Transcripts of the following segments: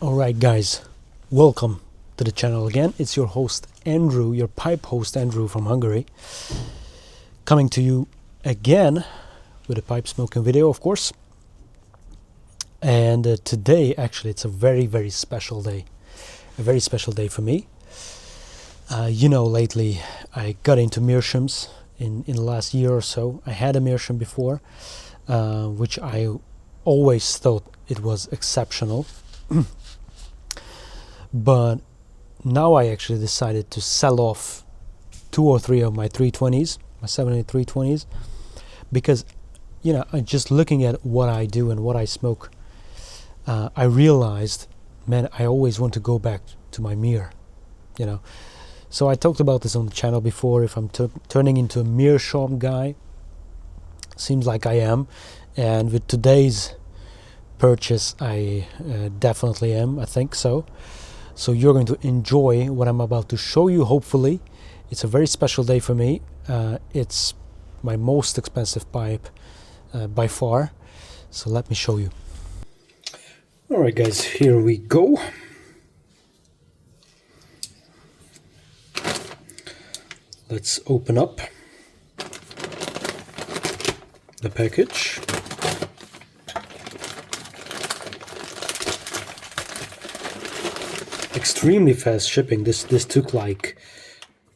Alright guys, welcome to the channel again. It's your host Andrew, your pipe host Andrew from Hungary, coming to you again with a pipe smoking video, of course. And today actually it's a very special day, a very special day for me. Lately I got into Meerschaums in the last year or so. I had a Meerschaum before, which I always thought it was exceptional. But now I actually decided to sell off 2 or 3 of my 320s, my 7320s, because just looking at what I do and what I smoke, I realized, man, I always want to go back to my Meer. So I talked about this on the channel before. If I'm turning into a Meerschaum guy, seems like I am, and with today's purchase I definitely am. I think so. So you're going to enjoy what I'm about to show you, hopefully. It's a very special day for me. It's my most expensive pipe by far. So let me show you. Alright guys, here we go. Let's open up the package. Extremely fast shipping. This took like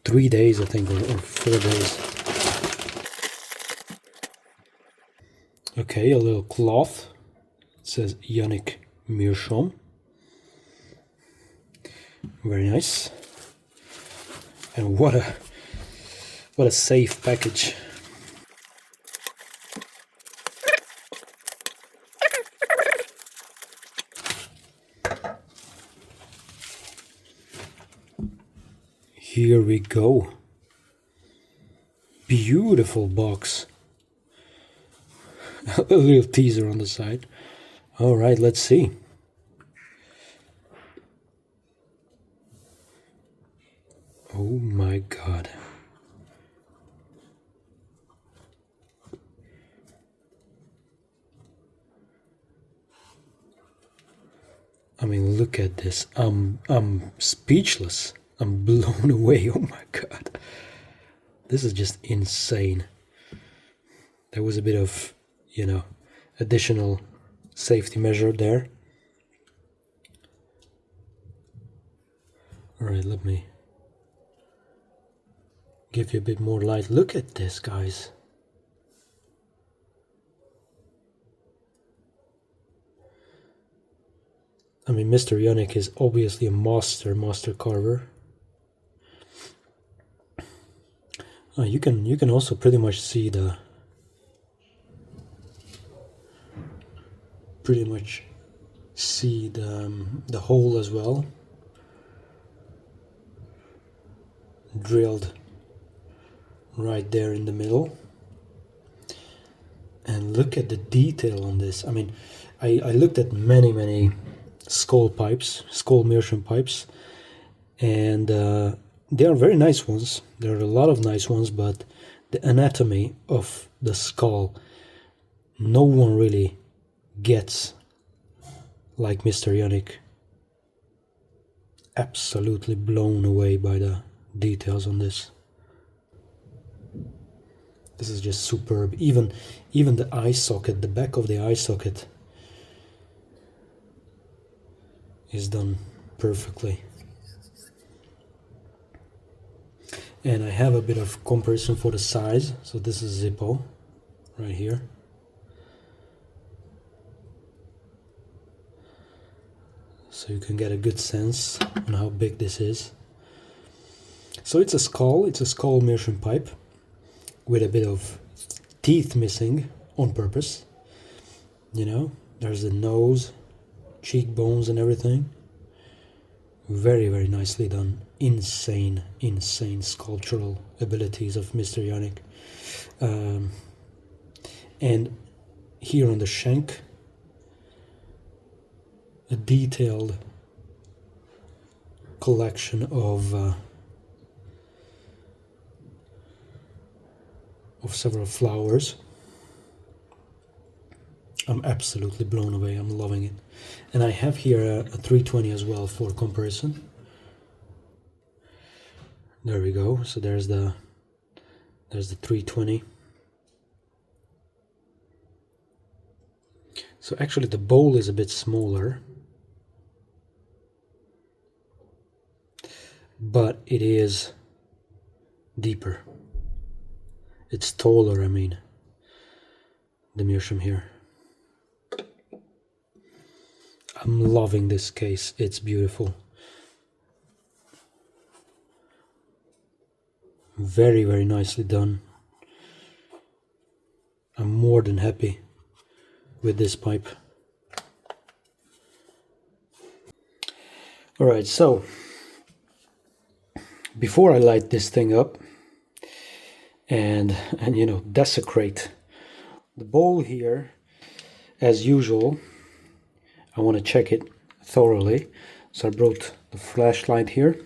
3 days, I think, or 4 days. Okay, a little cloth. It says Yanik Meerschaum. Very nice. And what a safe package. Here we go. Beautiful box. A little teaser on the side. All right, let's see. Oh my God. I mean, look at this. I'm speechless. I'm blown away. Oh my God. This is just insane. There was a bit of, additional safety measure there. All right, let me give you a bit more light. Look at this, guys. I mean, Mr. Yanik is obviously a master carver. You can also pretty much see the hole as well, drilled right there in the middle. And look at the detail on this. I mean, I looked at many skull Meerschaum pipes, and they are very nice ones. There are a lot of nice ones, but the anatomy of the skull, no one really gets like Mr. Yanik. Absolutely blown away by the details on this. This is just superb. Even the eye socket, the back of the eye socket is done perfectly. And I have a bit of comparison for the size. So this is Zippo right here. So you can get a good sense on how big this is. So it's a skull Meerschaum pipe with a bit of teeth missing on purpose. There's the nose, cheekbones and everything. Very nicely done. Insane sculptural abilities of Mr. Yanik. And here on the shank, a detailed collection of several flowers. I'm absolutely blown away. I'm loving it. And I have here a 320 as well for comparison. There we go. So there's the 320. So actually the bowl is a bit smaller, but it is deeper. It's taller, I mean, the Meerschaum here. I'm loving this case. It's beautiful. Very, very nicely done. I'm more than happy with this pipe. Alright, so before I light this thing up and you know, desecrate the bowl here, as usual, I want to check it thoroughly. So I brought the flashlight here.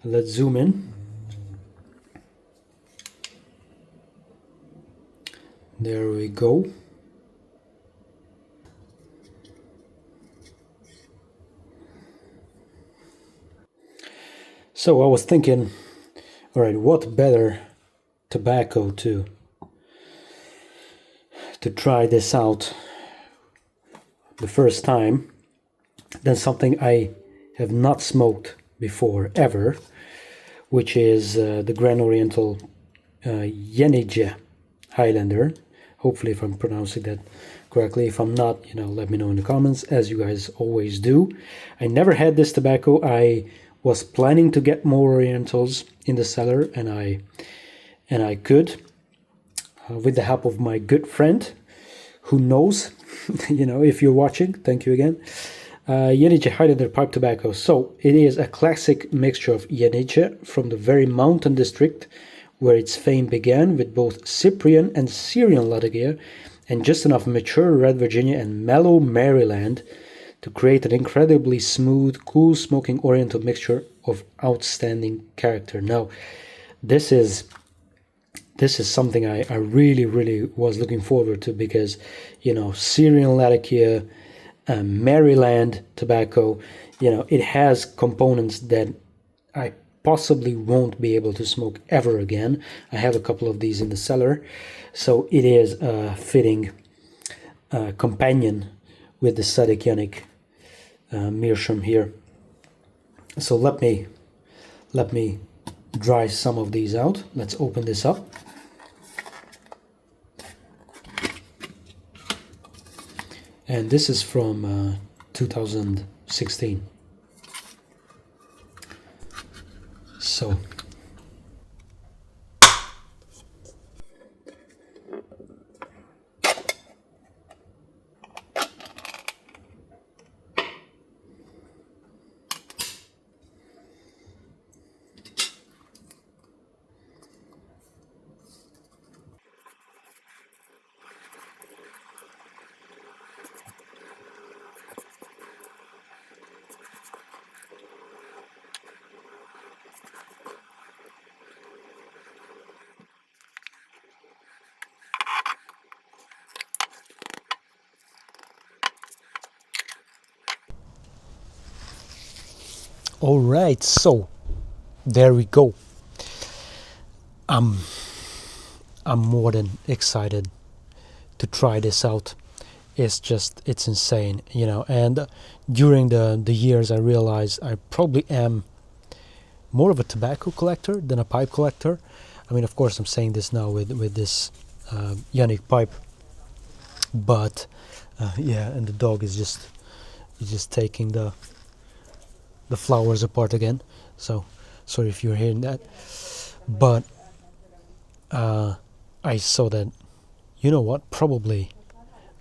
Let's zoom in. There we go. So I was thinking, all right, what better tobacco to try this out the first time than something I have not smoked before ever, which is the Grand Oriental Yanik Highlander. Hopefully if I'm pronouncing that correctly. If I'm not, you know, let me know in the comments, as you guys always do. I never had this tobacco. I was planning to get more Orientals in the cellar, and I could, with the help of my good friend, who knows, you know, if you're watching, thank you again. Yanik Highlander pipe tobacco. So it is a classic mixture of Yanik from the very mountain district where its fame began, with both Cyprian and Syrian Latakia, and just enough mature red Virginia and mellow Maryland to create an incredibly smooth, cool smoking Oriental mixture of outstanding character. Now, this is something I really, really was looking forward to, because, you know, Syrian Latakia, Maryland tobacco, you know, it has components that I possibly won't be able to smoke ever again. I have a couple of these in the cellar, so it is a fitting companion with the Sadik Yanik Meerschaum here. So let me dry some of these out. Let's open this up. And this is from 2016. So all right, so there we go. I'm more than excited to try this out. It's insane, you know. And during the years, I realized I probably am more of a tobacco collector than a pipe collector. I mean, of course, I'm saying this now with this Yanik pipe, but yeah, and the dog is just taking the flowers apart again. So sorry if you're hearing that, but I saw that, you know what, probably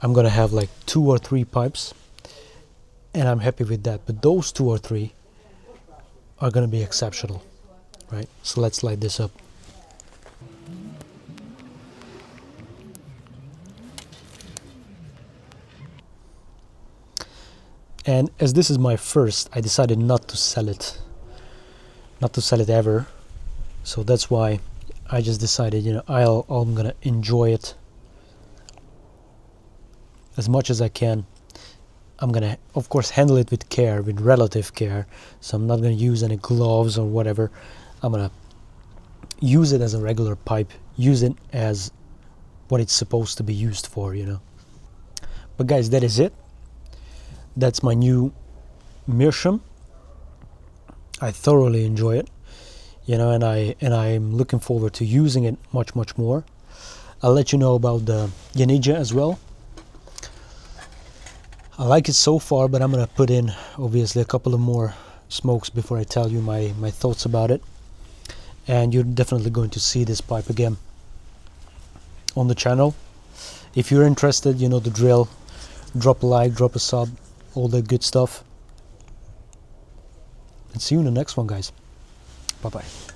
I'm gonna have like 2 or 3 pipes, and I'm happy with that. But those 2 or 3 are gonna be exceptional, right? So let's light this up. And as this is my first, I decided not to sell it ever. So that's why I just decided, you know, I'm gonna enjoy it as much as I can. I'm gonna, of course, handle it with care, with relative care. So I'm not gonna use any gloves or whatever. I'm gonna use it as a regular pipe, use it as what it's supposed to be used for, you know. But guys, that is it. That's my new Meerschaum. I thoroughly enjoy it, you know, and I'm looking forward to using it much more. I'll let you know about the Yanik as well. I like it so far, but I'm gonna put in obviously a couple of more smokes before I tell you my thoughts about it. And you're definitely going to see this pipe again on the channel. If you're interested, you know the drill. Drop a like, drop a sub, all that good stuff. And see you in the next one, guys. Bye bye.